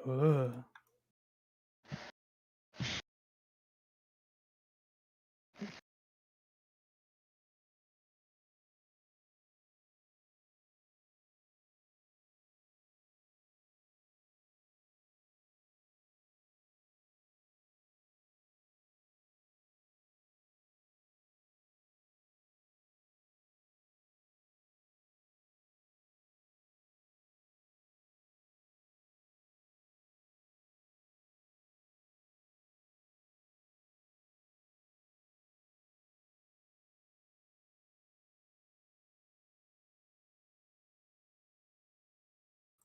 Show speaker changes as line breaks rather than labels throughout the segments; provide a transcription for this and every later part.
Ugh.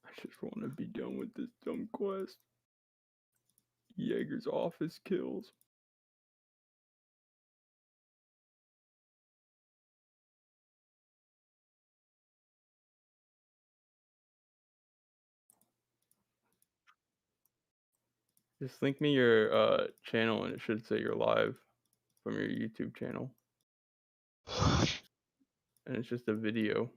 I just want to be done with this dumb quest. Jaeger's office kills. Just link me your channel and it should say you're live from your YouTube channel. And it's just a video.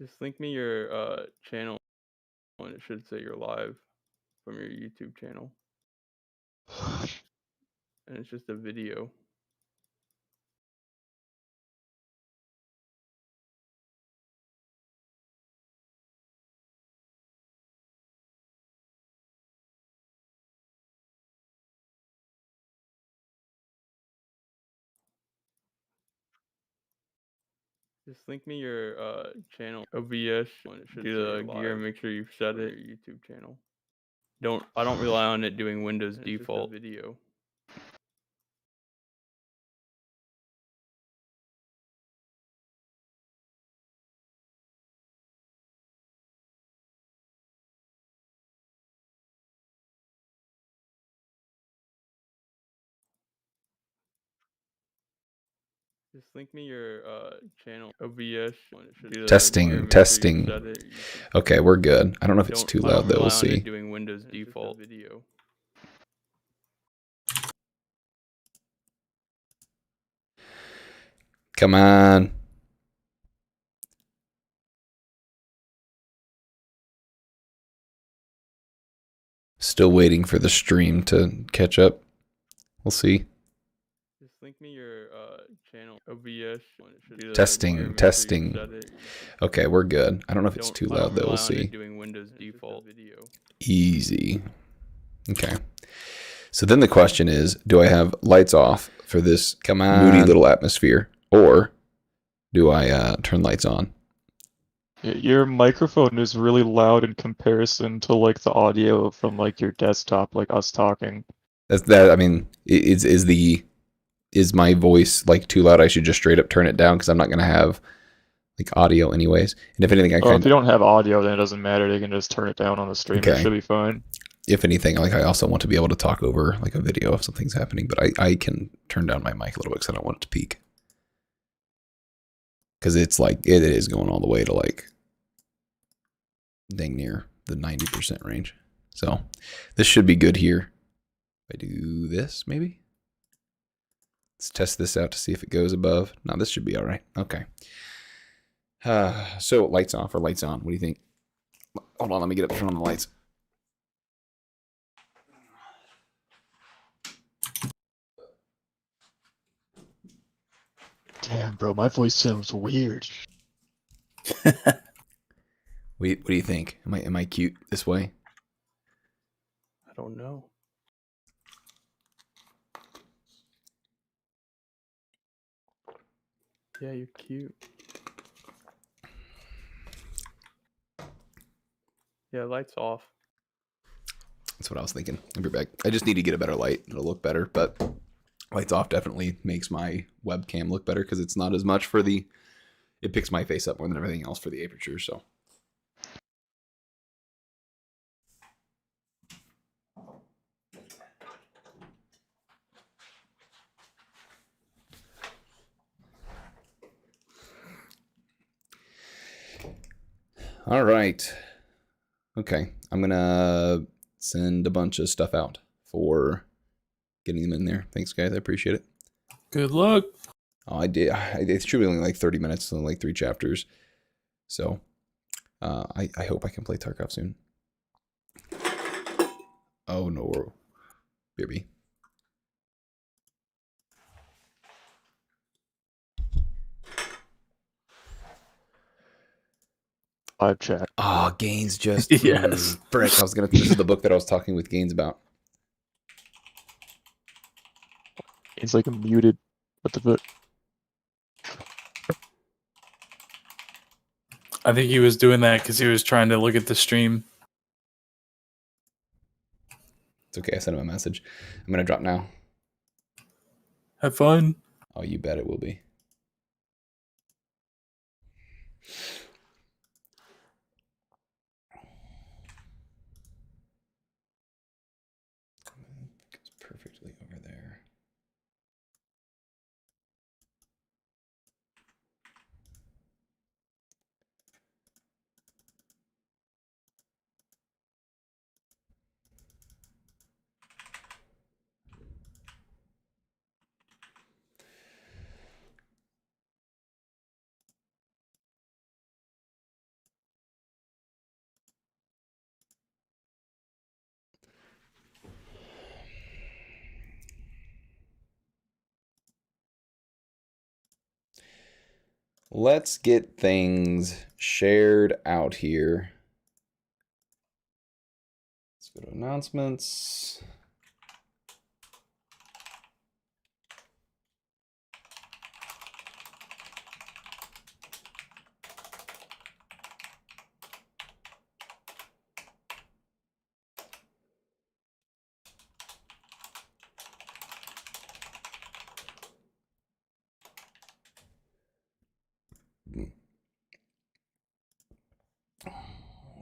Just link me your channel and it should say you're live from your YouTube channel. And it's just a video. Just link me your channel OBS and it should do the gear. Make sure you've set it. Your YouTube channel. I don't rely on it doing Windows default video. Just link me your channel OBS and it should do
Testing, testing. Okay, we're good. I don't know if it's too loud though. We'll see.
Doing Windows default video.
Come on. Still waiting for the stream to catch up. We'll see.
Just link me your channel OBS and it should do
testing, testing. Okay, we're good. I don't know if it's too loud though. We'll see.
Doing Windows default video.
Easy. Okay. So then the question is, do I have lights off for this moody little atmosphere, or do I turn lights on?
Your microphone is really loud in comparison to like the audio from like your desktop, like us talking.
I mean, is my voice like too loud? I should just straight up turn it down because I'm not gonna have like audio anyways. And if anything,
if you don't have audio, then it doesn't matter. They can just turn it down on the stream. Okay. It should be fine.
If anything, like I also want to be able to talk over like a video if something's happening, but I can turn down my mic a little bit because I don't want it to peak. Because it's like it is going all the way to like dang near the 90% range. So this should be good here. If I do this, maybe. Let's test this out to see if it goes above. No, this should be all right. Okay. So lights off or lights on? What do you think? Hold on, let me get up and turn on the lights.
Damn, bro, my voice sounds weird.
What do you think? Am I cute this way?
I don't know. Yeah, you're cute. Yeah, lights off.
That's what I was thinking. I'll be back. I just need to get a better light. It'll look better, but lights off definitely makes my webcam look better because it's not as much for it picks my face up more than everything else for the aperture, so. All right. Okay. I'm going to send a bunch of stuff out for getting them in there. Thanks, guys. I appreciate it.
Good luck.
Oh, I did. It should be only like 30 minutes, only like 3 chapters. So I hope I can play Tarkov soon. Oh, no. BRB.
Live chat.
Oh, Gaines just...
Yes.
Frick, I was going to... This is the book that I was talking with Gaines about.
It's like muted. What the fuck?
I think he was doing that because he was trying to look at the stream.
It's okay. I sent him a message. I'm going to drop now.
Have fun.
Oh, you bet it will be. It's perfectly over there. Let's get things shared out here. Let's go to announcements.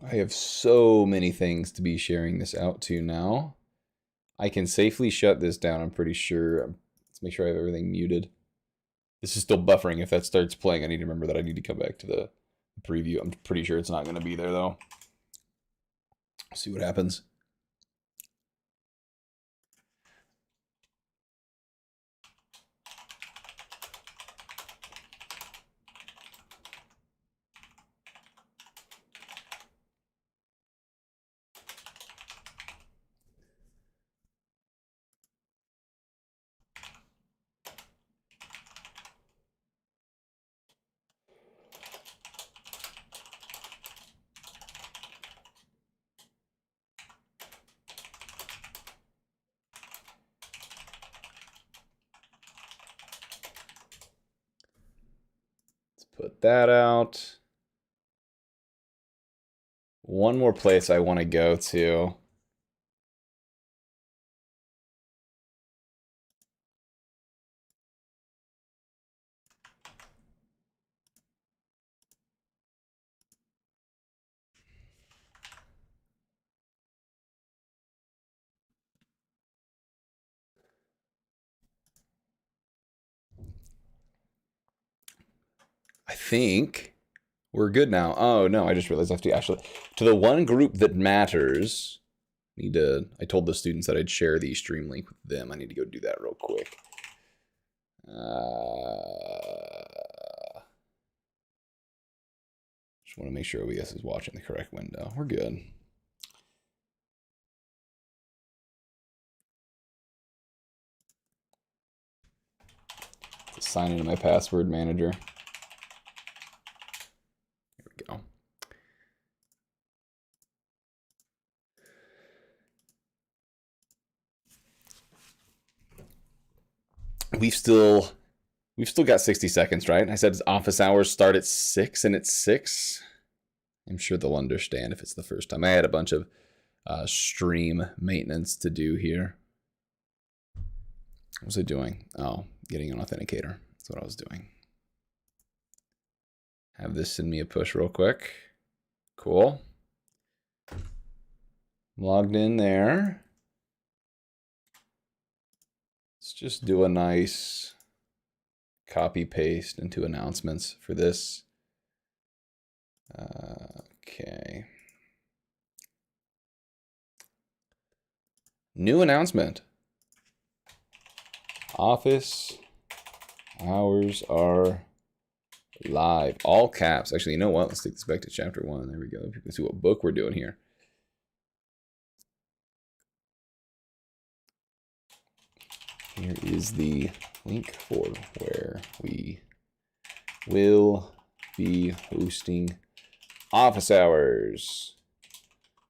I have so many things to be sharing this out to now. I can safely shut this down, I'm pretty sure. Let's make sure I have everything muted. This is still buffering. If that starts playing, I need to remember that I need to come back to the preview. I'm pretty sure it's not going to be there, though. See what happens. Put that out. One more place I want to go to. I think we're good now. Oh no, I just realized I have to actually to the one group that matters. I told the students that I'd share the stream link with them. I need to go do that real quick. Just want to make sure OBS is watching the correct window. We're good. Let's sign into my password manager. Here we go. We've still got 60 seconds, right? I said office hours start at 6 and it's 6. I'm sure they'll understand if it's the first time. I had a bunch of stream maintenance to do here. What was I doing? Oh, getting an authenticator. That's what I was doing. Have this send me a push real quick. Cool. Logged in there. Let's just do a nice copy paste into announcements for this. Okay. New announcement. Office hours are live. All caps. Actually, you know what? Let's take this back to chapter 1. There we go. You can see what book we're doing here. Here is the link for where we will be hosting office hours.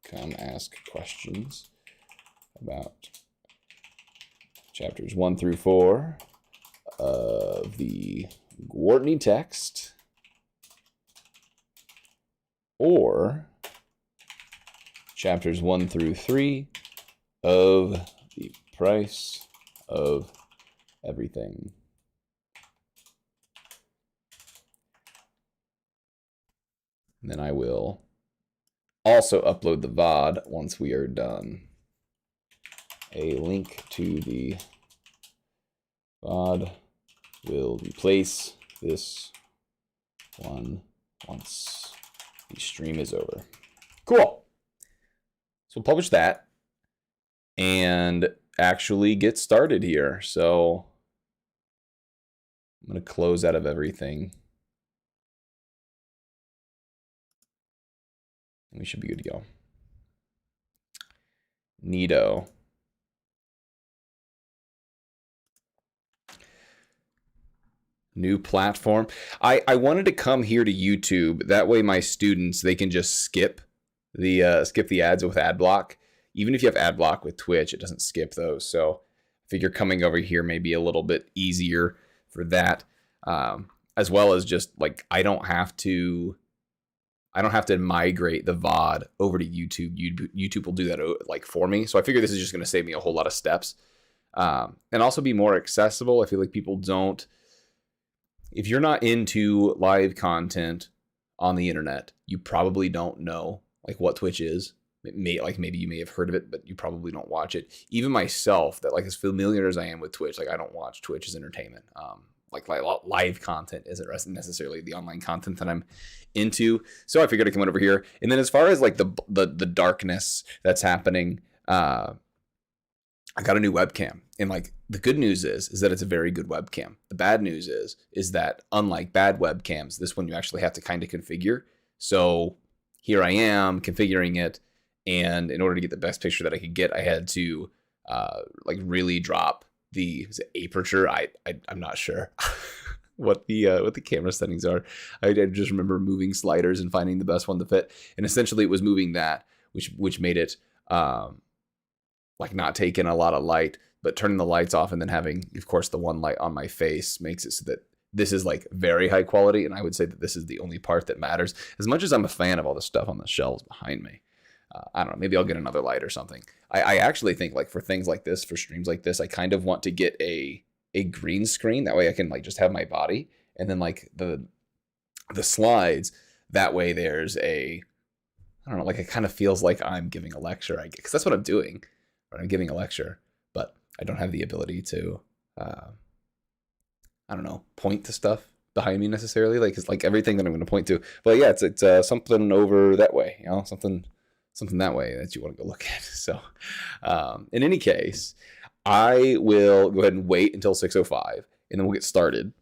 Come ask questions about chapters 1 through 4 of the Gwartney text, or chapters 1 through 3 of the Price of Everything. And then I will also upload the VOD once we are done. A link to the VOD will replace this one once the stream is over. Cool. So we'll publish that and actually get started here. So I'm going to close out of everything. We should be good to go. Neato. New platform. I wanted to come here to YouTube. That way my students, they can just skip the ads with ad block. Even if you have ad block with Twitch, it doesn't skip those. So I figure coming over here may be a little bit easier for that. As well as just like I don't have to migrate the VOD over to YouTube. YouTube will do that like for me. So I figure this is just going to save me a whole lot of steps. And also be more accessible. I feel like people don't, if you're not into live content on the internet, you probably don't know like what Twitch is. Maybe you may have heard of it, but you probably don't watch it. Even myself, that like as familiar as I am with Twitch, like I don't watch Twitch as entertainment. Like live content isn't necessarily the online content that I'm into. So I figured I'd come over here. And then as far as like the darkness that's happening, I got a new webcam. And like the good news is that it's a very good webcam. The bad news is that unlike bad webcams, this one you actually have to kind of configure. So here I am configuring it. And in order to get the best picture that I could get, I had to like really drop the aperture. I'm not sure what the camera settings are. I just remember moving sliders and finding the best one to fit. And essentially it was moving that, which made it like not taking a lot of light, but turning the lights off and then having, of course, the one light on my face makes it so that this is like very high quality. And I would say that this is the only part that matters. As much as I'm a fan of all the stuff on the shelves behind me. I don't know, maybe I'll get another light or something. I actually think like for things like this, for streams like this, I kind of want to get a green screen. That way I can like just have my body and then like the slides. That way there's I don't know, like it kind of feels like I'm giving a lecture, because that's what I'm doing. Right? I'm giving a lecture, but I don't have the ability to, I don't know, point to stuff behind me necessarily. Like it's like everything that I'm going to point to. But yeah, it's something over that way, you know, something that way that you want to go look at. So in any case, I will go ahead and wait until 6:05 and then we'll get started.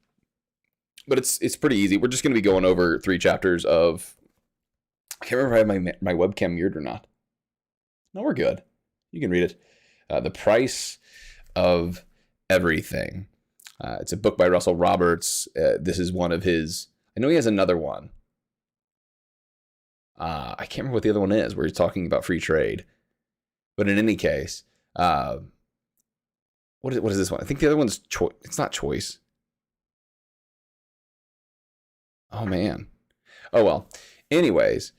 But it's pretty easy. We're just going to be going over 3 chapters of, I can't remember if I have my webcam muted or not. No, we're good. You can read it. The Price of Everything. It's a book by Russell Roberts. This is one of his, I know he has another one. I can't remember what the other one is, where he's talking about free trade. But in any case, what is this one? I think the other one's choice. It's not choice. Oh man. Oh well. Anyways,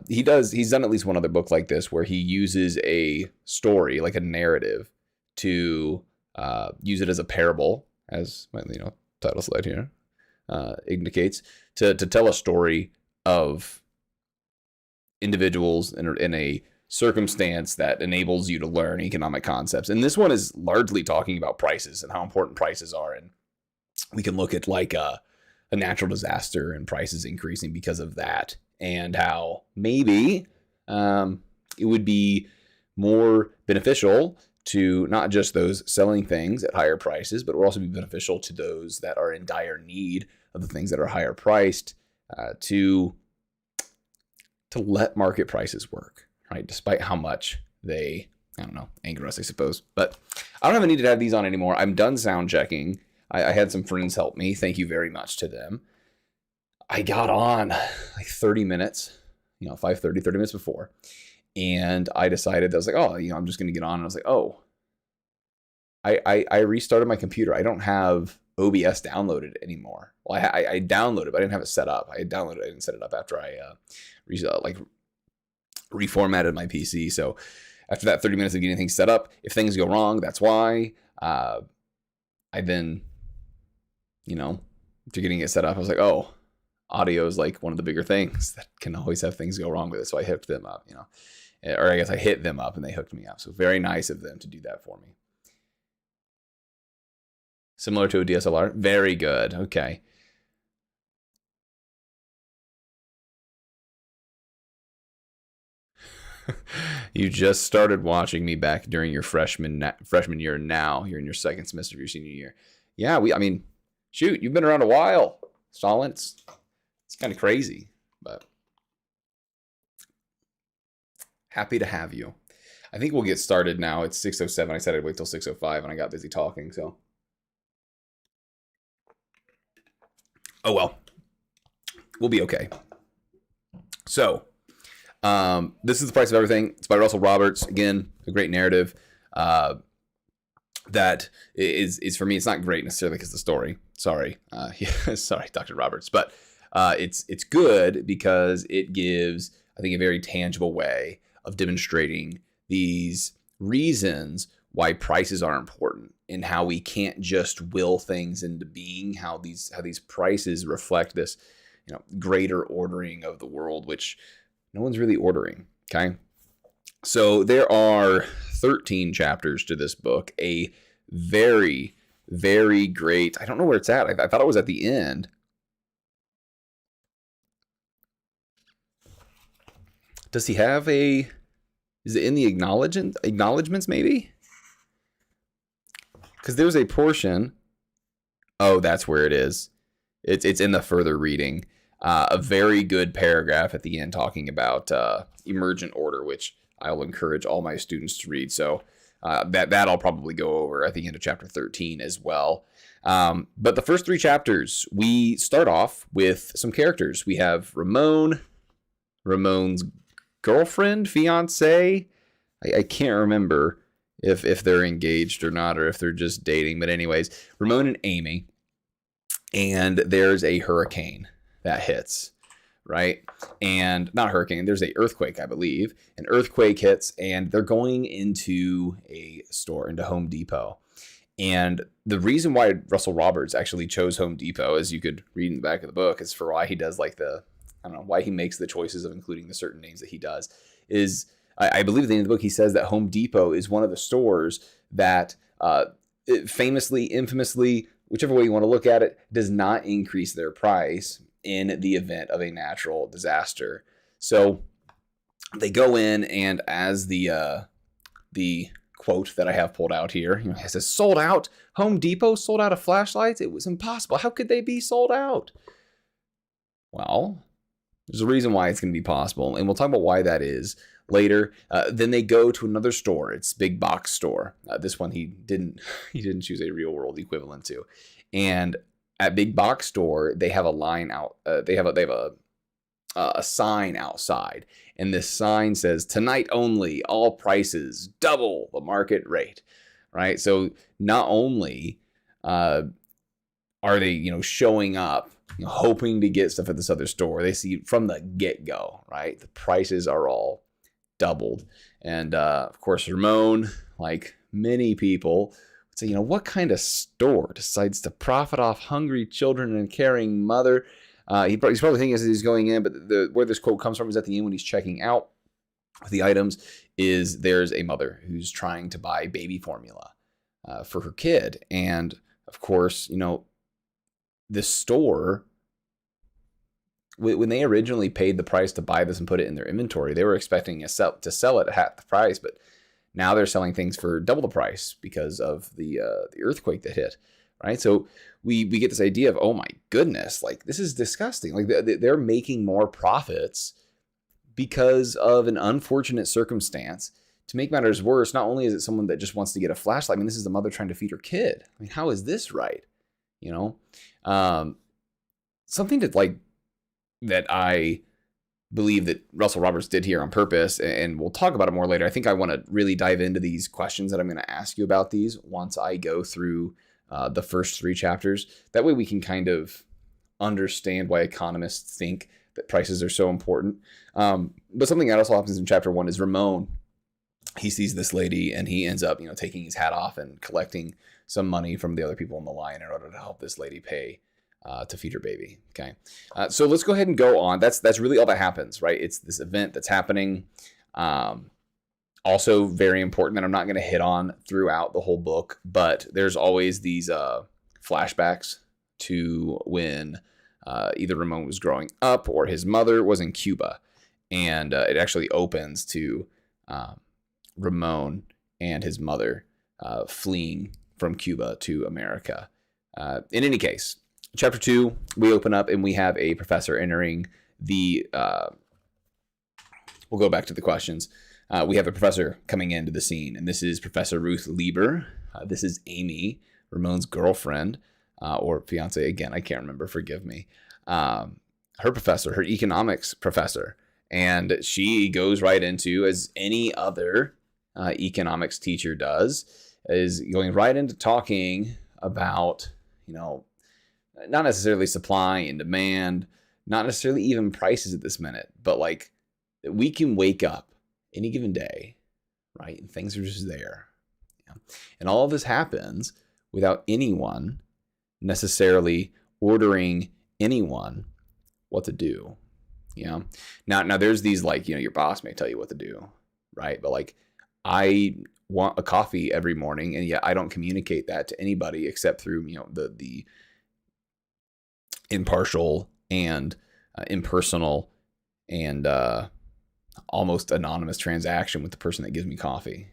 he's done at least one other book like this where he uses a story, like a narrative, to use it as a parable, as my title slide here indicates, to tell a story of individuals in a circumstance that enables you to learn economic concepts. And this one is largely talking about prices and how important prices are. And we can look at like a natural disaster and prices increasing because of that. and how maybe it would be more beneficial to not just those selling things at higher prices, but it will also be beneficial to those that are in dire need of the things that are higher priced to let market prices work, right? Despite how much they, I don't know, anger us, I suppose. But I don't have a need to have these on anymore. I'm done sound checking. I had some friends help me. Thank you very much to them. I got on like 30 minutes, 5:30, 30 minutes before. And I decided, I was like, oh, I'm just going to get on. And I was like, oh, I restarted my computer. I don't have OBS downloaded anymore. Well, I downloaded, but I didn't have it set up. I downloaded it. I didn't set it up after I reformatted my PC. So after that 30 minutes of getting things set up, if things go wrong, that's why. I then, after getting it set up, I was like, oh, audio is like one of the bigger things that can always have things go wrong with it. So I hooked them up, or I guess I hit them up and they hooked me up. So very nice of them to do that for me. Similar to a DSLR. Very good. Okay. You just started watching me back during your freshman year. Now you're in your second semester of your senior year. Yeah, shoot, you've been around a while, Stalin. It's kind of crazy, but happy to have you. I think we'll get started now. It's 6:07. I said I'd wait till 6:05, and I got busy talking. So, oh well, we'll be okay. So. This is The Price of Everything. It's by Russell Roberts. Again, a great narrative that is for me. It's not great necessarily because of the story. Sorry, sorry, Dr. Roberts, but it's good because it gives, I think, a very tangible way of demonstrating these reasons why prices are important and how we can't just will things into being. How these prices reflect this, greater ordering of the world, which no one's really ordering, okay? So there are 13 chapters to this book, a very, very great, I don't know where it's at. I thought it was at the end. Does he have is it in the acknowledgements maybe? Because there's a portion, oh, that's where it is. It's in the further reading. A very good paragraph at the end talking about emergent order, which I'll encourage all my students to read. So that I'll probably go over at the end of chapter 13 as well. But the first 3 chapters, we start off with some characters. We have Ramon's girlfriend, fiance. I can't remember if they're engaged or not, or if they're just dating. But anyways, Ramon and Amy. And there's a hurricane that hits, right? And not a hurricane, there's a earthquake, I believe. An earthquake hits and they're going into a store, into Home Depot. And the reason why Russell Roberts actually chose Home Depot, as you could read in the back of the book, is for why he does why he makes the choices of including the certain names that he does, is I believe at the end of the book, he says that Home Depot is one of the stores that infamously, whichever way you want to look at it, does not increase their price in the event of a natural disaster. So they go in, and as the quote that I have pulled out here, it says, sold out. Home Depot sold out of flashlights. It was impossible. How could they be sold out? Well, there's a reason why it's going to be possible, and we'll talk about why that is later. Then they go to another store. It's Big Box Store. This one he didn't choose a real world equivalent to. And at Big Box Store, they have a line out. They have a sign outside, and this sign says, "Tonight only, all prices double the market rate." Right. So not only are they showing up, hoping to get stuff at this other store, they see from the get-go, right, the prices are all doubled. And of course, Ramon, like many people, would say, what kind of store decides to profit off hungry children and a caring mother? He's probably thinking as he's going in, but where this quote comes from is at the end when he's checking out the items, is there's a mother who's trying to buy baby formula for her kid. And of course, this store when they originally paid the price to buy this and put it in their inventory, they were expecting to sell it at half the price, but now they're selling things for double the price because of the earthquake that hit, right? So we get this idea of, oh my goodness, like this is disgusting. Like they're making more profits because of an unfortunate circumstance. To make matters worse, not only is it someone that just wants to get a flashlight, I mean, this is the mother trying to feed her kid. I mean, how is this right? You know, something that I believe that Russell Roberts did here on purpose, and we'll talk about it more later. I think I want to really dive into these questions that I'm going to ask you about these once I go through the first 3 chapters. That way we can kind of understand why economists think that prices are so important. But something that also happens in chapter 1 is Ramon. He sees this lady and he ends up, taking his hat off and collecting some money from the other people in the line in order to help this lady pay to feed her baby. Okay. So let's go ahead and go on. That's really all that happens, right? It's this event that's happening. Also very important that I'm not going to hit on throughout the whole book, but there's always these flashbacks to when either Ramon was growing up or his mother was in Cuba. And it actually opens to Ramon and his mother fleeing from Cuba to America. In any case, chapter 2, we open up and we have a professor entering the... we'll go back to the questions. We have a professor coming into the scene, and this is Professor Ruth Lieber. This is Amy, Ramon's girlfriend, or fiance. Again, I can't remember. Forgive me. Her professor, her economics professor. And she goes right into, as any other economics teacher does, is going right into talking about, not necessarily supply and demand, not necessarily even prices at this minute, but like we can wake up any given day, right? And things are just there. Yeah. And all of this happens without anyone necessarily ordering anyone what to do. Yeah. Now there's these your boss may tell you what to do, right? But I want a coffee every morning, and yet I don't communicate that to anybody except through the impartial and impersonal and almost anonymous transaction with the person that gives me coffee,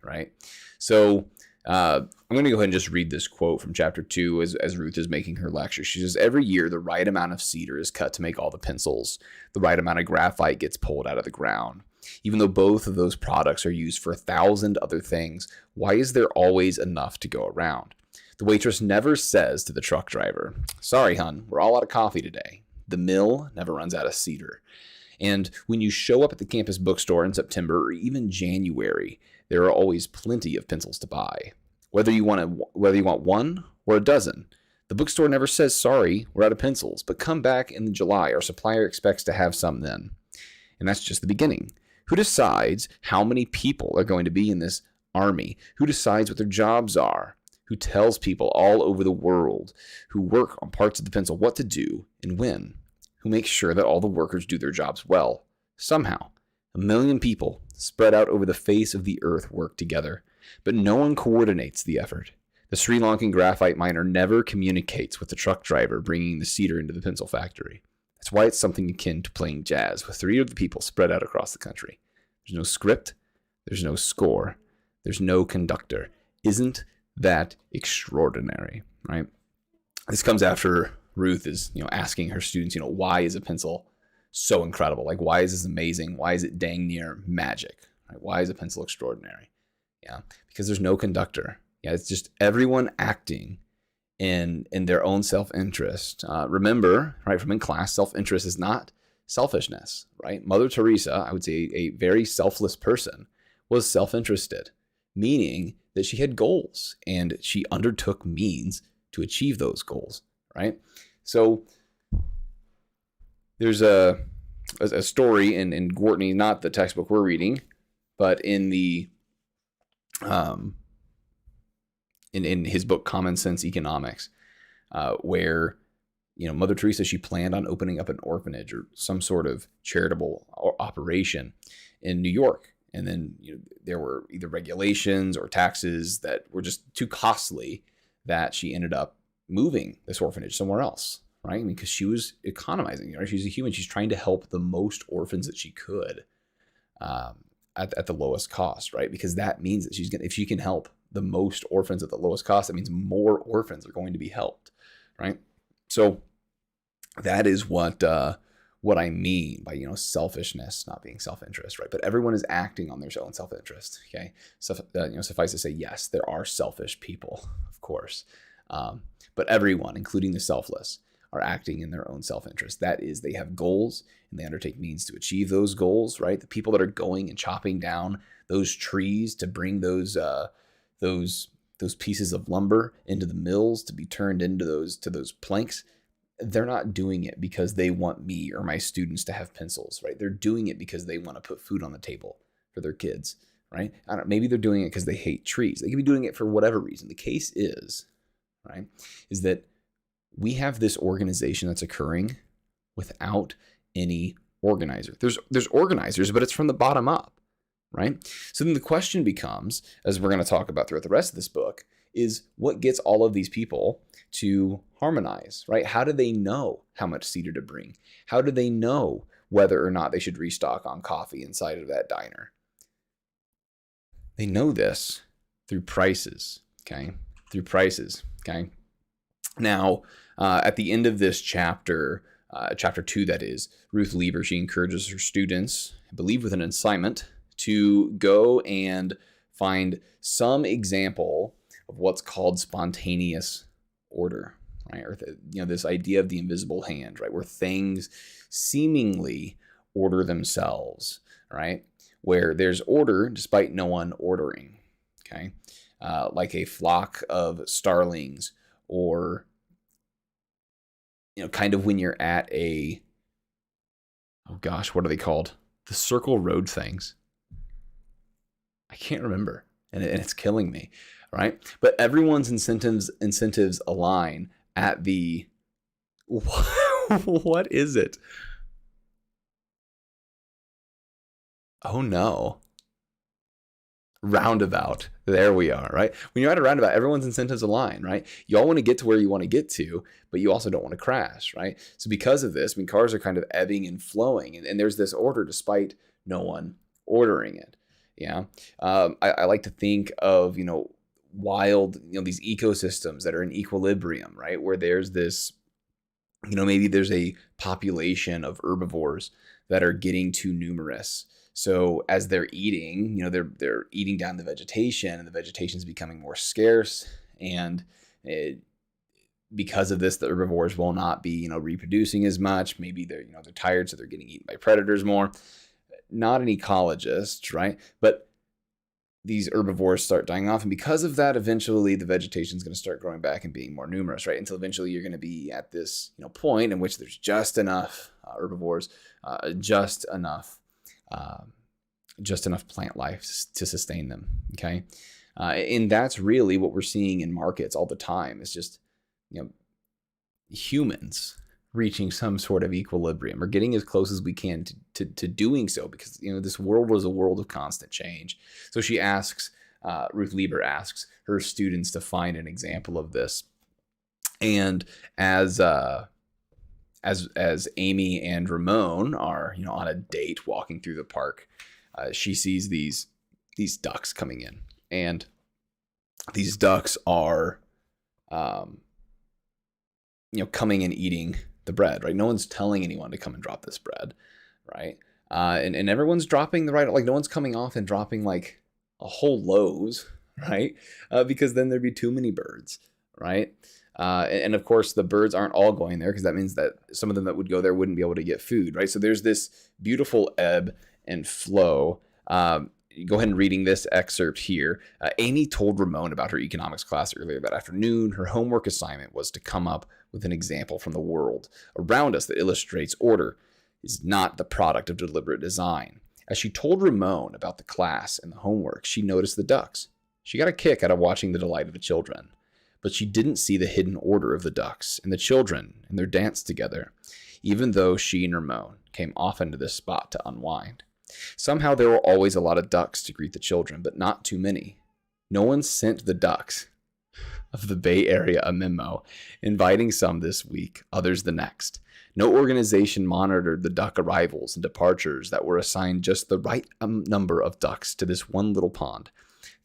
right? So I'm going to go ahead and just read this quote from chapter 2 as Ruth is making her lecture. She says, every year, the right amount of cedar is cut to make all the pencils. The right amount of graphite gets pulled out of the ground. Even though both of those products are used for 1,000 other things, why is there always enough to go around? The waitress never says to the truck driver, sorry, hun, we're all out of coffee today. The mill never runs out of cedar. And when you show up at the campus bookstore in September or even January, there are always plenty of pencils to buy. Whether you want one or a dozen, the bookstore never says, sorry, we're out of pencils, but come back in July. Our supplier expects to have some then. And that's just the beginning. Who decides how many people are going to be in this army? Who decides what their jobs are? Who tells people all over the world who work on parts of the pencil what to do and when? Who makes sure that all the workers do their jobs well? Somehow, 1 million people spread out over the face of the earth work together, but no one coordinates the effort. The Sri Lankan graphite miner never communicates with the truck driver bringing the cedar into the pencil factory. That's why it's something akin to playing jazz with 3 other people spread out across the country. There's no script, there's no score, there's no conductor. Isn't that extraordinary, right? This comes after Ruth is, asking her students, why is a pencil so incredible? Like, why is this amazing? Why is it dang near magic? Right? Why is a pencil extraordinary? Yeah, because there's no conductor. Yeah, it's just everyone acting in their own self-interest. Remember, right, from in class, self-interest is not selfishness, right? Mother Teresa, I would say a very selfless person, was self-interested, meaning that she had goals and she undertook means to achieve those goals, right? So there's a story in Gortney, not the textbook we're reading, but in the in his book Common Sense Economics, where Mother Teresa, she planned on opening up an orphanage or some sort of charitable operation in New York, and then there were either regulations or taxes that were just too costly that she ended up moving this orphanage somewhere else, right? Because she was economizing, right? She's a human. She's trying to help the most orphans that she could at the lowest cost, right? Because that means that if she can help the most orphans at the lowest cost, that means more orphans are going to be helped, right? So that is what I mean by, selfishness not being self-interest, right? But everyone is acting on their own self-interest, okay? So, suffice to say, yes, there are selfish people, of course. But everyone, including the selfless, are acting in their own self-interest. That is, they have goals and they undertake means to achieve those goals, right? The people that are going and chopping down those trees to bring those pieces of lumber into the mills to be turned into those planks, they're not doing it because they want me or my students to have pencils, right? They're doing it because they want to put food on the table for their kids, right? Maybe they're doing it because they hate trees. They could be doing it for whatever reason. The case is, right, is that we have this organization that's occurring without any organizer. There's organizers, but it's from the bottom up, right? So then the question becomes, as we're going to talk about throughout the rest of this book, is what gets all of these people to harmonize, right? How do they know how much cedar to bring? How do they know whether or not they should restock on coffee inside of that diner? They know this through prices, okay? Through prices, okay? Now, at the end of this chapter, chapter 2, that is, Ruth Lieber, she encourages her students, I believe with an assignment, to go and find some example of what's called spontaneous order, right? Or this idea of the invisible hand, right? Where things seemingly order themselves, right? Where there's order despite no one ordering, okay? Like a flock of starlings, or kind of when you're at a, oh gosh, what are they called? The circle road things. I can't remember, and it's killing me, right? But everyone's incentives align at the, what is it? Oh no. Roundabout. There we are, right? When you're at a roundabout, everyone's incentives align, right? You all want to get to where you want to get to, but you also don't want to crash, right? So because of this, cars are kind of ebbing and flowing, and there's this order despite no one ordering it. Yeah. I like to think of, wild, these ecosystems that are in equilibrium, right? Where there's this, maybe there's a population of herbivores that are getting too numerous. So as they're eating, they're eating down the vegetation, and the vegetation is becoming more scarce. And because of this, the herbivores will not be, reproducing as much. Maybe they're tired, so they're getting eaten by predators more. Not an ecologist, right? But these herbivores start dying off. And because of that, eventually the vegetation is going to start growing back and being more numerous, right? Until eventually you're going to be at this, point in which there's just enough herbivores, just enough plant life to sustain them. Okay. And that's really what we're seeing in markets all the time. It's just, humans reaching some sort of equilibrium or getting as close as we can to doing so, because, this world was a world of constant change. So she asks, Ruth Lieber asks her students to find an example of this. And as Amy and Ramon are, on a date walking through the park, she sees these ducks coming in, and these ducks are, coming and eating the bread, right? No one's telling anyone to come and drop this bread, right? And everyone's dropping no one's coming off and dropping like a whole loaves, right? Because then there'd be too many birds, right? And of course, the birds aren't all going there, because that means that some of them that would go there wouldn't be able to get food, right? So there's this beautiful ebb and flow. Go ahead and reading this excerpt here. Amy told Ramon about her economics class earlier that afternoon. Her homework assignment was to come up with an example from the world around us that illustrates order is not the product of deliberate design. As she told Ramon about the class and the homework, she noticed the ducks. She got a kick out of watching the delight of the children. But she didn't see the hidden order of the ducks and the children and their dance together, even though she and Ramon came often to this spot to unwind. Somehow there were always a lot of ducks to greet the children, but not too many. No one sent the ducks. of the Bay Area a memo inviting some this week, others the next. No organization monitored the duck arrivals and departures that were assigned just the right number of ducks to this one little pond.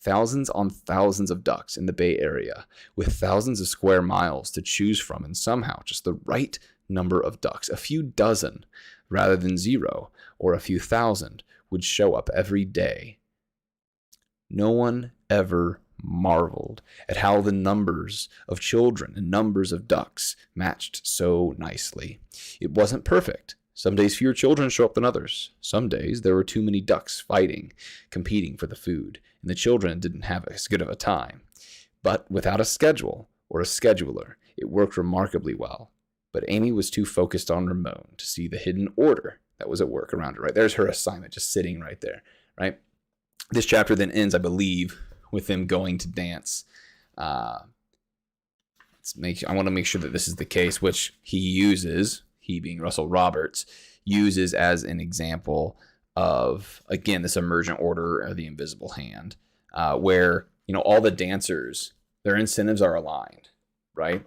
Thousands on thousands of ducks in the Bay Area, with thousands of square miles to choose from, and somehow just the right number of ducks, a few dozen rather than 0, or a few thousand, would show up every day. No one ever marveled at how the numbers of children and numbers of ducks matched so nicely. It wasn't perfect. Some days fewer children show up than others. Some days there were too many ducks fighting, competing for the food, and the children didn't have as good of a time. But without a schedule or a scheduler, it worked remarkably well. But Amy was too focused on Ramon to see the hidden order that was at work around her, right? There's her assignment just sitting right there, right? This chapter then ends, I believe, with them going to dance. I want to make sure that this is the case, which he uses, he being Russell Roberts, uses as an example of, again, this emergent order of the invisible hand, where, all the dancers, their incentives are aligned, right?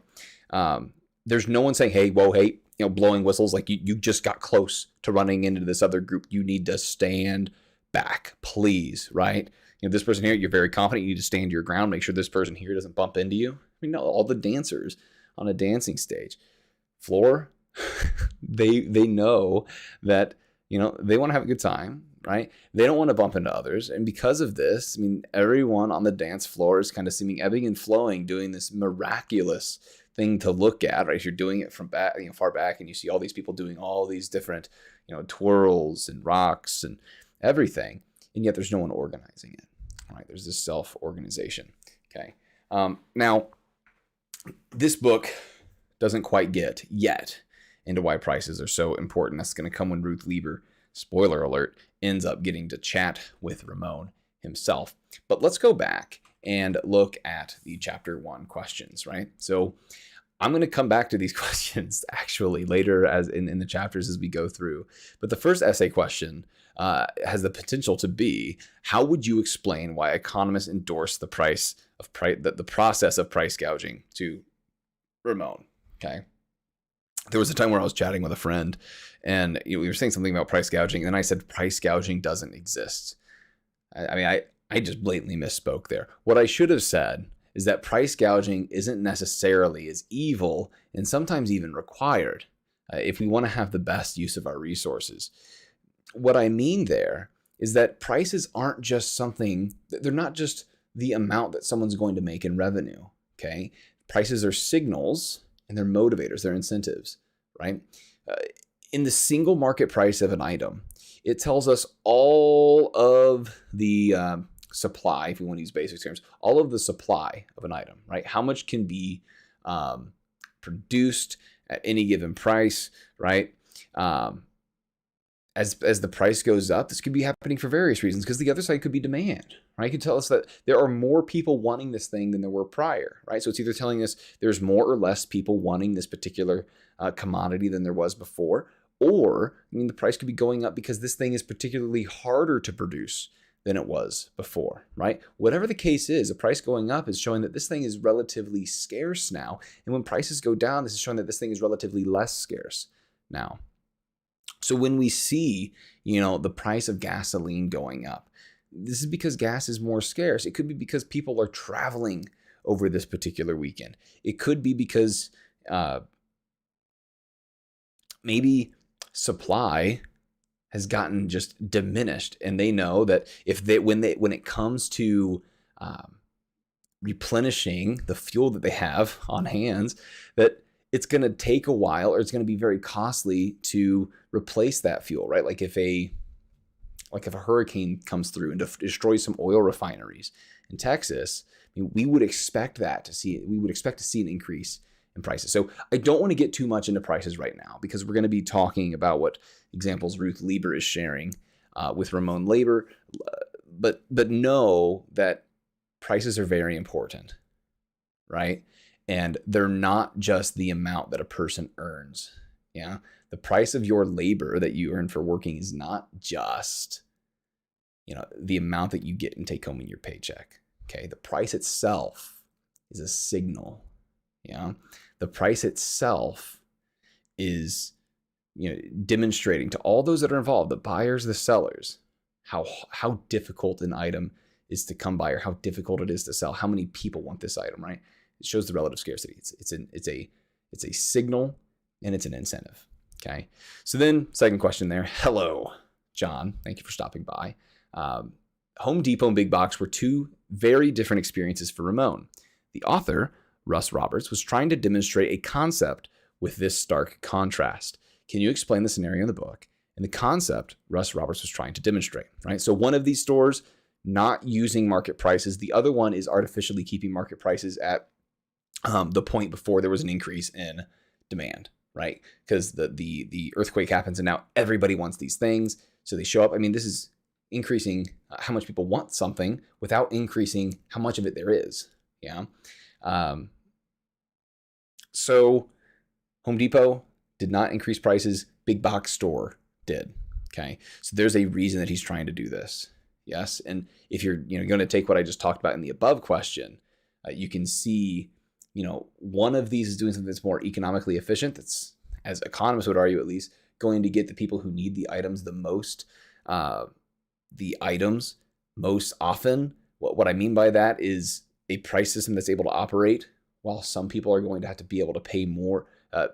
There's no one saying, hey, blowing whistles, like you just got close to running into this other group. You need to stand back, please, right? This person here, you're very confident. You need to stand your ground. Make sure this person here doesn't bump into you. No, all the dancers on a dancing stage floor, they know that, they want to have a good time, right? They don't want to bump into others. And because of this, everyone on the dance floor is kind of seeming ebbing and flowing, doing this miraculous thing to look at, right? If you're doing it from back, far back, and you see all these people doing all these different, twirls and rocks and everything, and yet there's no one organizing it, right? There's this self-organization, okay? Now, this book doesn't quite get yet into why prices are so important. That's going to come when Ruth Lieber, spoiler alert, ends up getting to chat with Ramon himself. But let's go back and look at the chapter 1 questions, right? So I'm going to come back to these questions actually later as in the chapters as we go through. But the first essay question has the potential to be, how would you explain why economists endorse the the process of price gouging to Ramon? Okay. There was a time where I was chatting with a friend and we were saying something about price gouging. And then I said, price gouging doesn't exist. I just blatantly misspoke there. What I should have said is that price gouging isn't necessarily as evil and sometimes even required if we want to have the best use of our resources. What I mean there is that prices aren't just something, they're not just the amount that someone's going to make in revenue, okay? Prices are signals and they're motivators, they're incentives, right? In the single market price of an item, it tells us all of the supply, if you want to use basic terms, all of the supply of an item, right? How much can be produced at any given price, right? As the price goes up, this could be happening for various reasons because the other side could be demand, right? It could tell us that there are more people wanting this thing than there were prior, right? So it's either telling us there's more or less people wanting this particular commodity than there was before, or the price could be going up because this thing is particularly harder to produce than it was before, right? Whatever the case is, the price going up is showing that this thing is relatively scarce now. And when prices go down, this is showing that this thing is relatively less scarce now. So when we see, the price of gasoline going up, this is because gas is more scarce. It could be because people are traveling over this particular weekend. It could be because maybe supply has gotten just diminished, and they know that when it comes to replenishing the fuel that they have on hands, that it's going to take a while, or it's going to be very costly to replace that fuel, right? Like if a hurricane comes through and destroys some oil refineries in Texas, we would expect to see an increase in prices. So I don't want to get too much into prices right now because we're going to be talking about what examples Ruth Lieber is sharing with Ramon Labor, but know that prices are very important, right? And they're not just the amount that a person earns. Yeah, the price of your labor that you earn for working is not just, the amount that you get and take home in your paycheck. Okay, the price itself is a signal. Yeah. The price itself is, demonstrating to all those that are involved, the buyers, the sellers, how difficult an item is to come by, or how difficult it is to sell, how many people want this item, right? It shows the relative scarcity. It's a signal, and it's an incentive. Okay. So then, second question there. Hello, John. Thank you for stopping by. Home Depot and big box were two very different experiences for Ramon. The author, Russ Roberts, was trying to demonstrate a concept with this stark contrast. Can you explain the scenario in the book and the concept Russ Roberts was trying to demonstrate, right? So one of these stores not using market prices. The other one is artificially keeping market prices at the point before there was an increase in demand, right? Because the earthquake happens and now everybody wants these things. So they show up. I mean, this is increasing how much people want something without increasing how much of it there is. Yeah. So Home Depot did not increase prices. Big box store did. Okay. So there's a reason that he's trying to do this. Yes. And if you're going to take what I just talked about in the above question, you can see, one of these is doing something that's more economically efficient. That's, as economists would argue, at least, going to get the people who need the items the most, most often. What I mean by that is a price system that's able to operate while some people are going to have to be able to pay more, and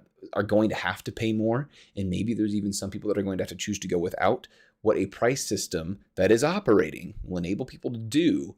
maybe there's even some people that are going to have to choose to go without. What a price system that is operating will enable people to do,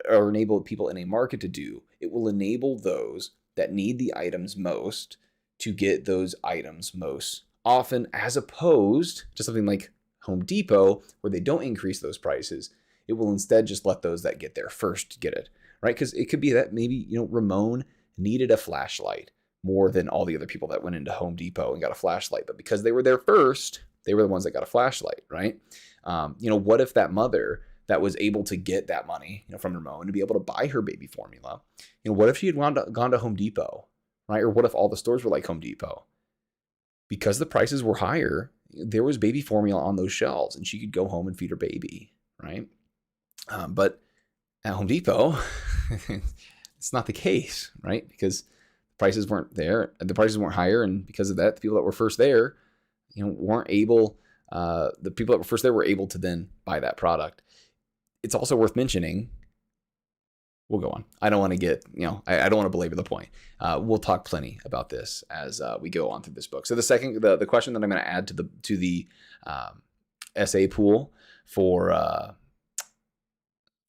or enable people in a market to do. It will enable those that need the items most to get those items most often, as opposed to something like Home Depot, where they don't increase those prices. It will instead just let those that get there first get it, right? Because it could be that maybe, Ramon needed a flashlight more than all the other people that went into Home Depot and got a flashlight. But because they were there first, they were the ones that got a flashlight, right? What if that mother that was able to get that money, from Ramon to be able to buy her baby formula, what if she had gone to Home Depot, right? Or what if all the stores were like Home Depot? Because the prices were higher, there was baby formula on those shelves, and she could go home and feed her baby, right? But at Home Depot, it's not the case, right? Because prices weren't there, the prices weren't higher, and because of that, the people that were first there, weren't able. The people that were first there were able to then buy that product. It's also worth mentioning. We'll go on. I don't want to get, I don't want to belabor the point. We'll talk plenty about this as we go on through this book. So the question that I'm going to add to the essay pool for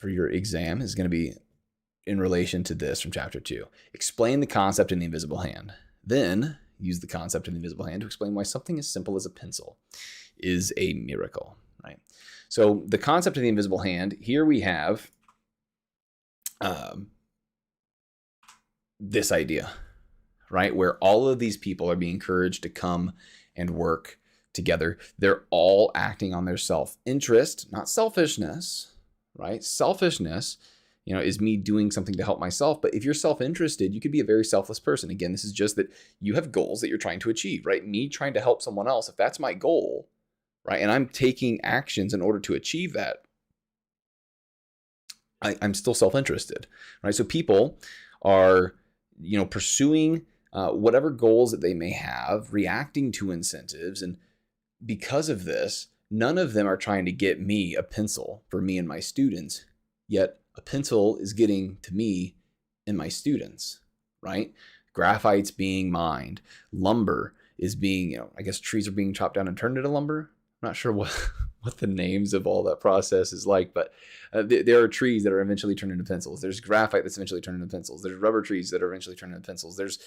your exam is going to be in relation to this from chapter 2. Explain the concept in the invisible hand. Then use the concept in the invisible hand to explain why something as simple as a pencil is a miracle, right? So the concept of the invisible hand, here we have this idea, right? Where all of these people are being encouraged to come and work together. They're all acting on their self-interest, not selfishness, right? Selfishness, is me doing something to help myself. But if you're self-interested, you could be a very selfless person. Again, this is just that you have goals that you're trying to achieve, right? Me trying to help someone else, if that's my goal, right? And I'm taking actions in order to achieve that, I'm still self-interested, right? So people are, pursuing whatever goals that they may have, reacting to incentives. And because of this, none of them are trying to get me a pencil for me and my students, yet a pencil is getting to me and my students, right? Graphite's being mined. Lumber is being, I guess trees are being chopped down and turned into lumber. I'm not sure what the names of all that process is like, but there are trees that are eventually turned into pencils. There's graphite that's eventually turned into pencils. There's rubber trees that are eventually turned into pencils. There's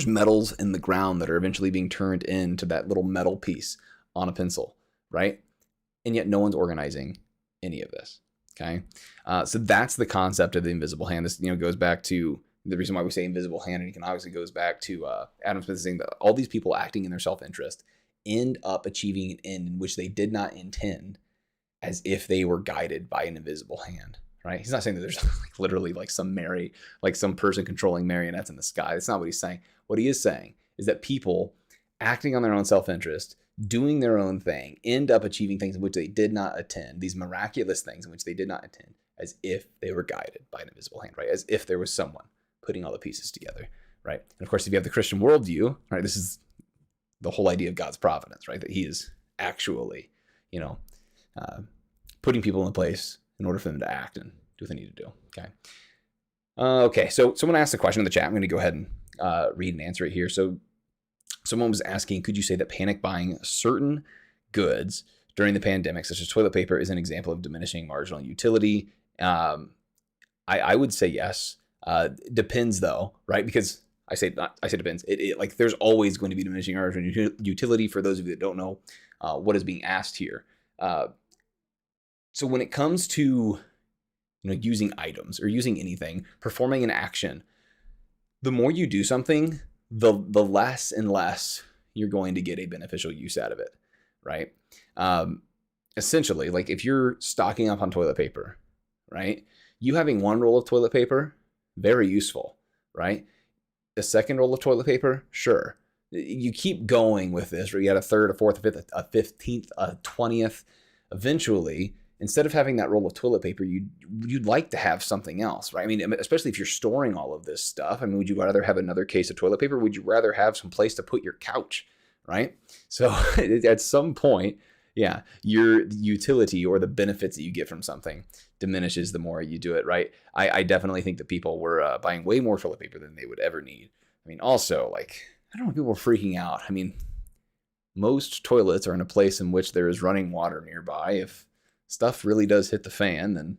metals in the ground that are eventually being turned into that little metal piece on a pencil, right? And yet no one's organizing any of this, okay? So that's the concept of the invisible hand. This, goes back to the reason why we say invisible hand in economics. It goes back to Adam Smith saying that all these people acting in their self-interest end up achieving an end in which they did not intend, as if they were guided by an invisible hand, right? He's not saying that there's literally some person controlling marionettes in the sky. That's not what he's saying. What he is saying is that people acting on their own self-interest, doing their own thing, end up achieving things in which they did not intend, these miraculous things in which they did not intend, as if they were guided by an invisible hand, right? As if there was someone putting all the pieces together, right? And of course, if you have the Christian worldview, right, this is the whole idea of God's providence, right? That he is actually, putting people in place in order for them to act and do what they need to do, okay? Okay, so someone asked a question in the chat. I'm going to go ahead and read and answer it here. So someone was asking, could you say that panic buying certain goods during the pandemic, such as toilet paper, is an example of diminishing marginal utility? I would say yes. Depends though, right? Because I say depends. Like there's always going to be diminishing marginal utility. For those of you that don't know what is being asked here. So when it comes to using items or using anything, performing an action, the more you do something, the less and less you're going to get a beneficial use out of it, right? Essentially, like if you're stocking up on toilet paper, right? You having one roll of toilet paper, very useful, right? The second roll of toilet paper, sure. You keep going with this, or you got a third, a fourth, a fifth, a 15th, a 20th. Eventually, instead of having that roll of toilet paper, you'd like to have something else, right? I mean, especially if you're storing all of this stuff. I mean, would you rather have another case of toilet paper? Would you rather have some place to put your couch, right? So at some point, yeah, your utility or the benefits that you get from something diminishes the more you do it, right? I definitely think that people were buying way more toilet paper than they would ever need. I mean, also, like, I don't know if people were freaking out. I mean, most toilets are in a place in which there is running water nearby. If stuff really does hit the fan, then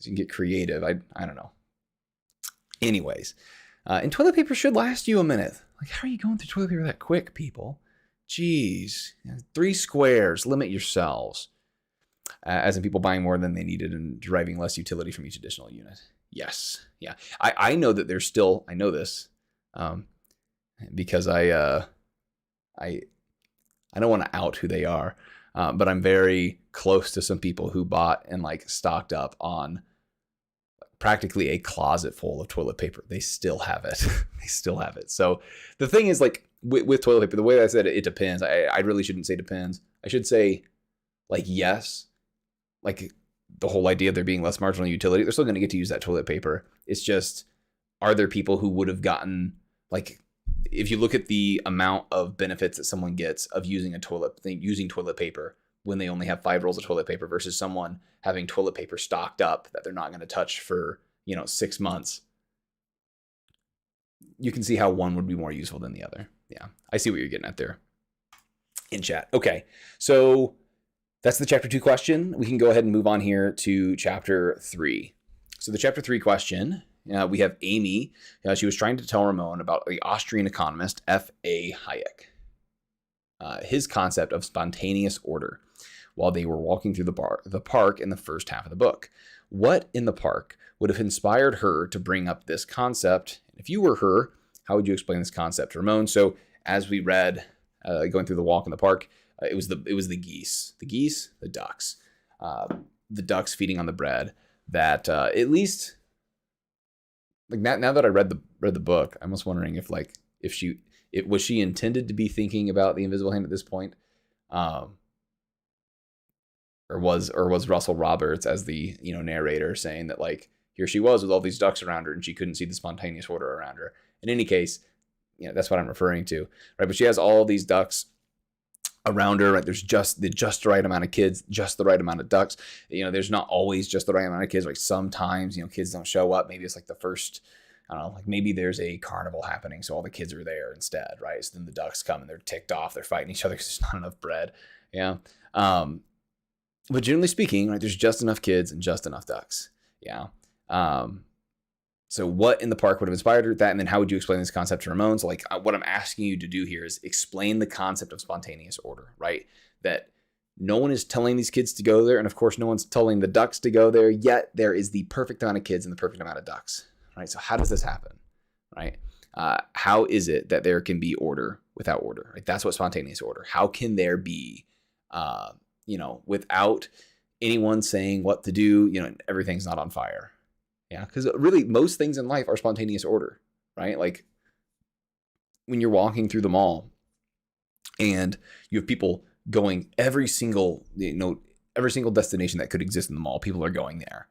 you can get creative. I don't know. Anyways, and toilet paper should last you a minute. Like, how are you going through toilet paper that quick, people? Jeez. 3 squares. Limit yourselves. As in people buying more than they needed and deriving less utility from each additional unit. Yes. Yeah. I know that there's still, I know this because I don't want to out who they are. But I'm very close to some people who bought and like stocked up on practically a closet full of toilet paper. They still have it. They still have it. So the thing is, like with toilet paper, the way I said it, it depends. I really shouldn't say depends. I should say like yes. Like the whole idea of there being less marginal utility, they're still going to get to use that toilet paper. It's just, are there people who would have gotten, like, if you look at the amount of benefits that someone gets of using toilet paper when they only have 5 rolls of toilet paper versus someone having toilet paper stocked up that they're not going to touch for, 6 months, you can see how one would be more useful than the other. Yeah, I see what you're getting at there in chat. Okay, so that's the chapter 2 question. We can go ahead and move on here to chapter 3. So the chapter 3 question, we have Amy. She was trying to tell Ramon about the Austrian economist F.A. Hayek, his concept of spontaneous order while they were walking through the park in the first half of the book. What in the park would have inspired her to bring up this concept? And if you were her, how would you explain this concept to Ramon? So as we read, going through the walk in the park, it was the geese, the ducks, the ducks feeding on the bread. That at least, like now that I read the book, I'm almost wondering if was she intended to be thinking about the invisible hand at this point, or was Russell Roberts as the narrator saying that like here she was with all these ducks around her and she couldn't see the spontaneous order around her. In any case, that's what I'm referring to, right? But she has all these ducks around her, right? There's just the right amount of kids, just the right amount of ducks. There's not always just the right amount of kids. Like sometimes, kids don't show up. Maybe it's like the first, I don't know, like maybe there's a carnival happening, so all the kids are there instead, right? So then the ducks come and they're ticked off. They're fighting each other because there's not enough bread. Yeah. But generally speaking, right, there's just enough kids and just enough ducks. Yeah. So what in the park would have inspired that? And then how would you explain this concept to Ramon? So like what I'm asking you to do here is explain the concept of spontaneous order, right? That no one is telling these kids to go there. And of course, no one's telling the ducks to go there, yet there is the perfect amount of kids and the perfect amount of ducks, right? So how does this happen, right? How is it that there can be order without order, right? That's what spontaneous order. How can there be, without anyone saying what to do, everything's not on fire. Yeah, because really most things in life are spontaneous order, right? Like when you're walking through the mall and you have people going every single destination that could exist in the mall, people are going there.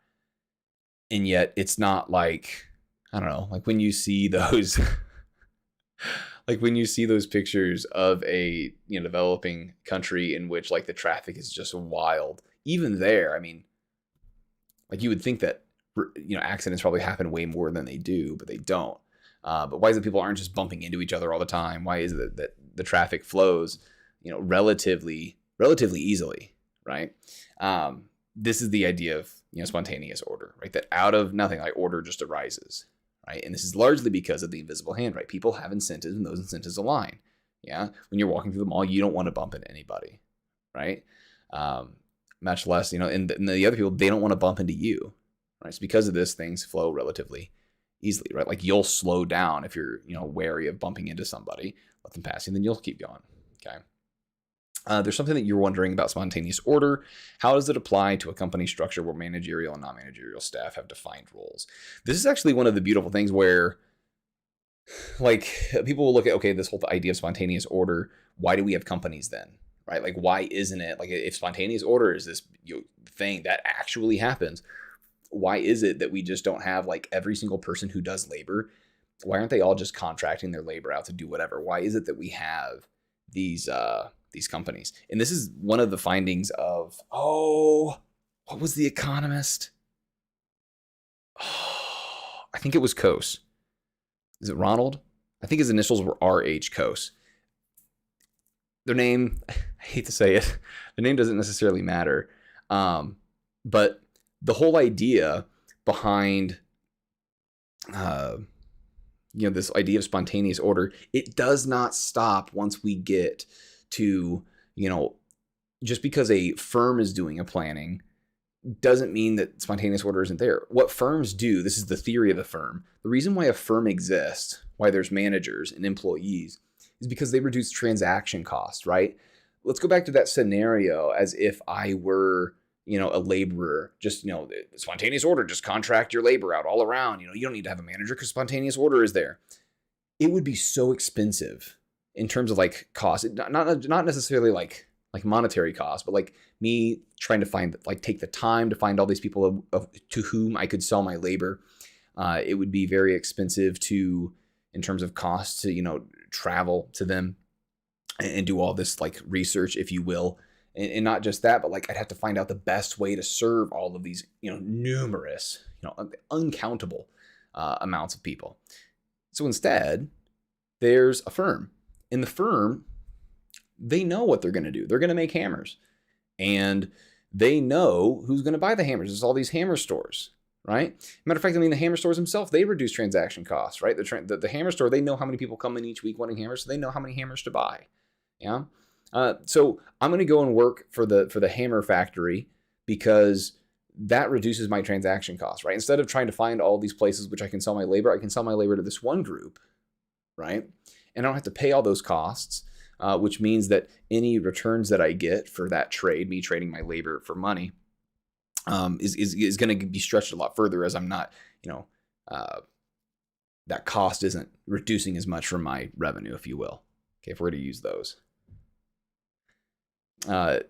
And yet it's not like, I don't know, like when you see those like when you see those pictures of a, you know, developing country in which like the traffic is just wild, even there, I mean, like you would think that, you know, accidents probably happen way more than they do, but they don't. But why is it people aren't just bumping into each other all the time? Why is it that the traffic flows, you know, relatively easily, right? This is the idea of, you know, spontaneous order, right? That out of nothing, like order just arises, right? And this is largely because of the invisible hand, right? People have incentives, and those incentives align. Yeah, when you're walking through the mall, you don't want to bump into anybody, right? Much less, you know, and the other people, they don't want to bump into you, right? It's because of this, things flow relatively easily, right? Like you'll slow down if you're, you know, wary of bumping into somebody, let them pass you, and then you'll keep going. Okay. There's something that you're wondering about spontaneous order. How does it apply to a company structure where managerial and non-managerial staff have defined roles? This is actually one of the beautiful things where, like, people will look at, okay, this whole idea of spontaneous order, why do we have companies then? Right? Like, why isn't it, like, if spontaneous order is this thing that actually happens, why is it that we just don't have, like, every single person who does labor, why aren't they all just contracting their labor out to do whatever? Why is it that we have these companies? And this is one of the findings of, what was The Economist? I think it was Coase. Is it Ronald? I think his initials were R.H. Coase. Their name, I hate to say it, their name doesn't necessarily matter. But the whole idea behind, this idea of spontaneous order, it does not stop once we get to, just because a firm is doing a planning doesn't mean that spontaneous order isn't there. What firms do, this is the theory of the firm. The reason why a firm exists, why there's managers and employees, is because they reduce transaction costs, right? Let's go back to that scenario as if I were, a laborer, just, spontaneous order, just contract your labor out all around. You don't need to have a manager because spontaneous order is there. It would be so expensive in terms of like cost, not necessarily like monetary cost, but like me trying to find, like, take the time to find all these people to whom I could sell my labor. It would be very expensive in terms of cost to, travel to them and do all this like research, if you will. And not just that, but like I'd have to find out the best way to serve all of these, numerous, uncountable amounts of people. So instead, there's a firm. In the firm, they know what they're going to do. They're going to make hammers. And they know who's going to buy the hammers. There's all these hammer stores, right? Matter of fact, the hammer stores themselves, they reduce transaction costs, right? The hammer store, they know how many people come in each week wanting hammers, so they know how many hammers to buy. Yeah. So I'm going to go and work for the hammer factory because that reduces my transaction costs, right? Instead of trying to find all these places which I can sell my labor, I can sell my labor to this one group, right? And I don't have to pay all those costs, which means that any returns that I get for that trade, me trading my labor for money, is going to be stretched a lot further, as I'm not, that cost isn't reducing as much from my revenue, if you will. Okay, if we're to use those. And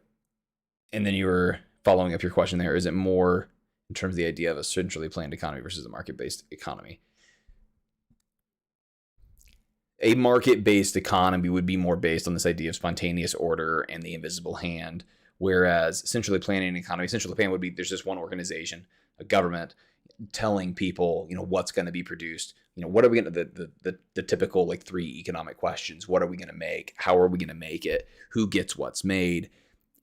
then you were following up your question there. Is it more in terms of the idea of a centrally planned economy versus a market-based economy? A market-based economy would be more based on this idea of spontaneous order and the invisible hand, whereas centrally planning economy, centrally planned would be there's just one organization, a government, telling people, what's going to be produced. What are we going to, the typical like 3 economic questions. What are we going to make? How are we going to make it? Who gets what's made?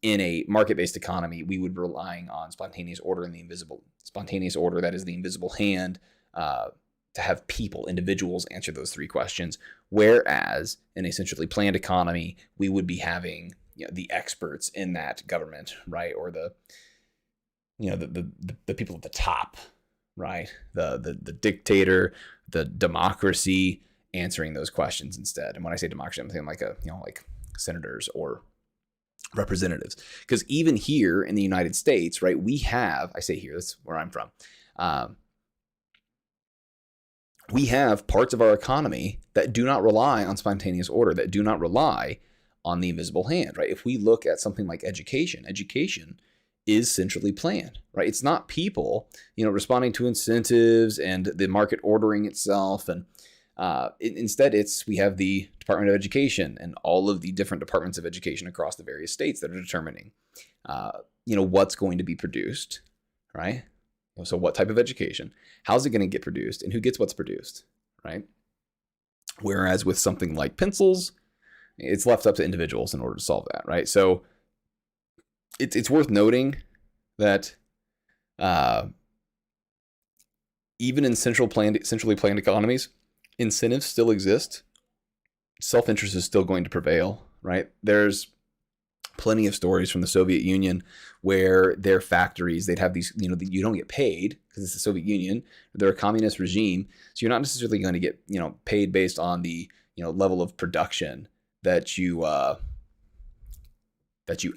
In a market-based economy, we would be relying on spontaneous order and the invisible spontaneous order, that is the invisible hand, to have people, individuals answer those 3 questions. Whereas in a centrally planned economy, we would be having, the experts in that government, right? Or the people at the top, right? The dictator, the democracy answering those questions instead. And when I say democracy, I'm thinking like like senators or representatives. Because even here in the United States, right, we have, I say here, that's where I'm from, we have parts of our economy that do not rely on spontaneous order, that do not rely on the invisible hand, right? If we look at something like education is centrally planned, right? It's not people, responding to incentives and the market ordering itself. And instead, we have the Department of Education and all of the different departments of education across the various states that are determining, what's going to be produced, right? So what type of education, how's it going to get produced, and who gets what's produced, right? Whereas with something like pencils, it's left up to individuals in order to solve that, right? So it's worth noting that even in centrally planned economies, incentives still exist. Self-interest is still going to prevail, right? There's plenty of stories from the Soviet Union where their factories, they'd have these, you don't get paid because it's the Soviet Union. They're a communist regime. So you're not necessarily going to get, paid based on the, level of production that you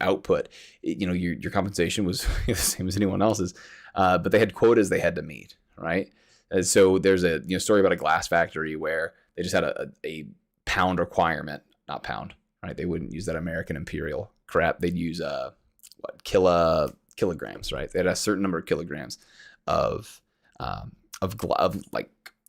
output. Your compensation was the same as anyone else's, but they had quotas they had to meet, right? And so there's a story about a glass factory where they just had a pound requirement, not pound, right? They wouldn't use that American imperial crap. They'd use kilograms, right? They had a certain number of kilograms of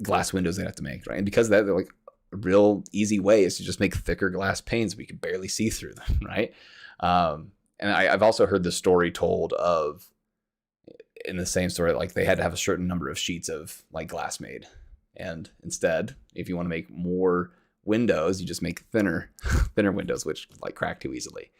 glass windows they'd have to make, right? And because of that, they're like, a real easy way is to just make thicker glass panes. We could barely see through them, right? And I've also heard the story told of, in the same story, like they had to have a certain number of sheets of like glass made. And instead, if you want to make more windows, you just make thinner windows, which like crack too easily.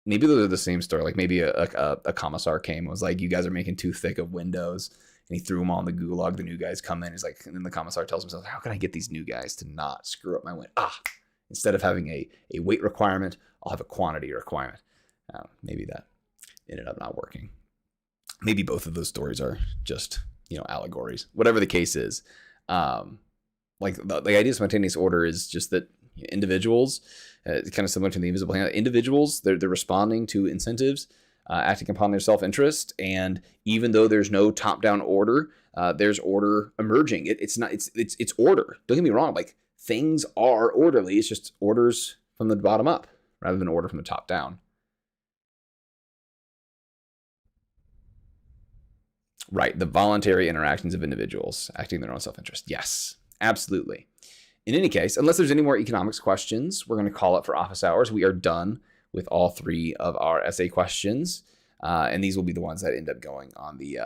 Maybe those are the same story. Like maybe a commissar came and was like, you guys are making too thick of windows. And he threw them all in the gulag. The new guys come in. He's like, and then the commissar tells himself, how can I get these new guys to not screw up my window? Instead of having a weight requirement, I'll have a quantity requirement. Maybe that ended up not working. Maybe both of those stories are just, allegories. Whatever the case is, like the idea of spontaneous order is just that individuals, kind of similar to the invisible hand, individuals, they're responding to incentives, acting upon their self-interest, and even though there's no top-down order, there's order emerging. It's order. Don't get me wrong. Like things are orderly. It's just orders from the bottom up rather than order from the top down. Right. The voluntary interactions of individuals acting in their own self-interest. Yes, absolutely. In any case, unless there's any more economics questions, we're going to call it for office hours. We are done with all 3 of our essay questions. And these will be the ones that end up going on the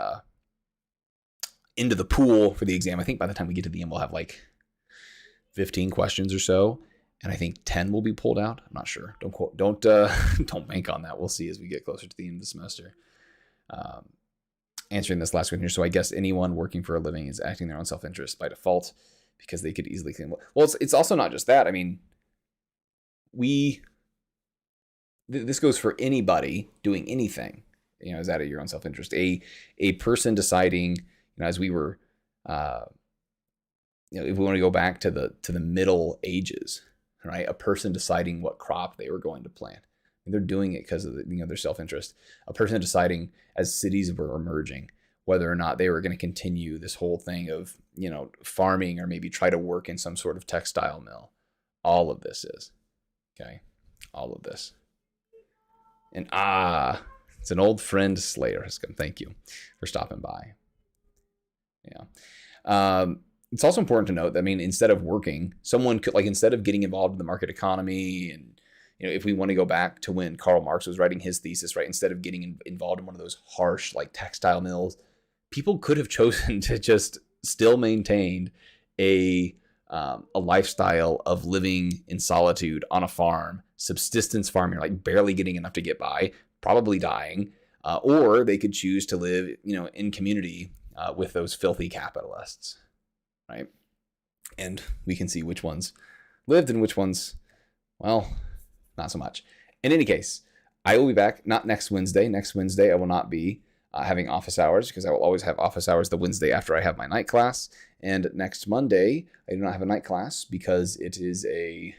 into the pool for the exam. I think by the time we get to the end, we'll have like 15 questions or so. And I think 10 will be pulled out. I'm not sure. Don't bank on that. We'll see as we get closer to the end of the semester. Answering this last one here. So I guess anyone working for a living is acting their own self-interest by default because they could easily claim. Well, it's also not just that. I mean, this goes for anybody doing anything, is out of your own self-interest. A person deciding, as we were, if we want to go back to the Middle Ages, right? A person deciding what crop they were going to plant. And they're doing it because of their self-interest. A person deciding as cities were emerging whether or not they were going to continue this whole thing of farming or maybe try to work in some sort of textile mill. All of this is okay. All of this. And it's an old friend, Slayer has come. Thank you for stopping by. Yeah. It's also important to note that, instead of working, someone could, instead of getting involved in the market economy and if we want to go back to when Karl Marx was writing his thesis, right, instead of getting involved in one of those harsh textile mills, people could have chosen to just still maintain a lifestyle of living in solitude on a farm, subsistence farming, barely getting enough to get by, probably dying, or they could choose to live, in community with those filthy capitalists, right? And we can see which ones lived and which ones, well, not so much. In any case, I will be back, not next Wednesday. Next Wednesday, I will not be having office hours because I will always have office hours the Wednesday after I have my night class. And next Monday, I do not have a night class because it is a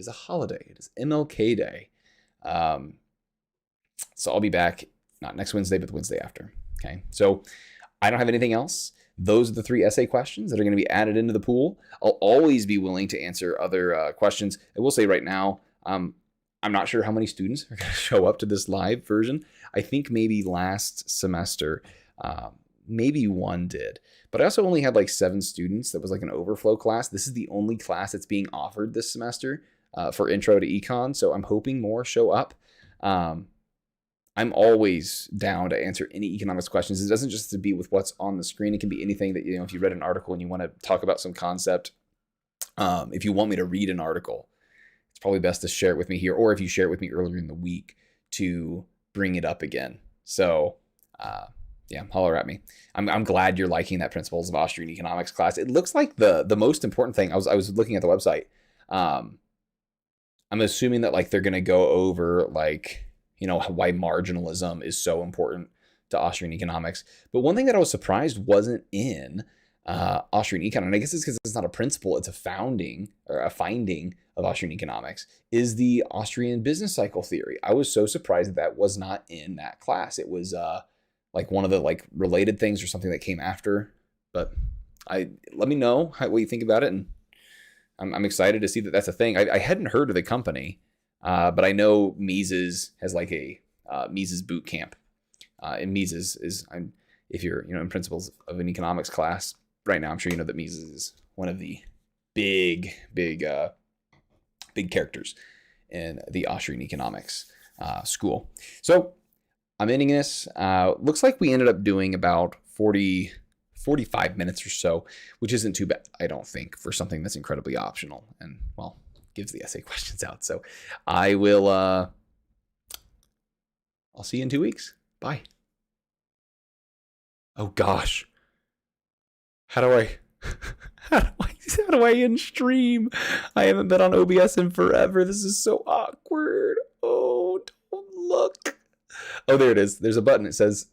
holiday. It is MLK Day. So I'll be back, not next Wednesday, but the Wednesday after. Okay. So I don't have anything else. Those are the 3 essay questions that are going to be added into the pool. I'll always be willing to answer other questions. I will say right now, I'm not sure how many students are going to show up to this live version. I think maybe last semester, maybe one did. But I also only had like 7 students. That was like an overflow class. This is the only class that's being offered this semester for Intro to Econ. So I'm hoping more show up. I'm always down to answer any economics questions. It doesn't just have to be with what's on the screen. It can be anything that, if you read an article and you want to talk about some concept, if you want me to read an article, it's probably best to share it with me here, or if you share it with me earlier in the week to bring it up again. So, yeah, holler at me. I'm glad you're liking that Principles of Austrian Economics class. It looks like the most important thing. I was looking at the website. I'm assuming that like they're gonna go over like, why marginalism is so important to Austrian economics. But one thing that I was surprised wasn't in Austrian econ, and I guess it's because it's not a principle, it's a finding of Austrian economics, is the Austrian business cycle theory. I was so surprised that was not in that class. It was like one of the like related things or something that came after. But let me know what you think about it, and I'm excited to see that that's a thing. I hadn't heard of the company. But I know Mises has like a Mises boot camp. And Mises is, if you're in Principles of an Economics class right now, I'm sure you know that Mises is one of the big characters in the Austrian Economics school. So I'm ending this. Looks like we ended up doing about 45 minutes or so, which isn't too bad, I don't think, for something that's incredibly optional. And well, gives the essay questions out. So I will, I'll see you in 2 weeks. Bye. Oh gosh. How do I end stream? I haven't been on OBS in forever. This is so awkward. Oh, don't look. Oh, there it is. There's a button. It says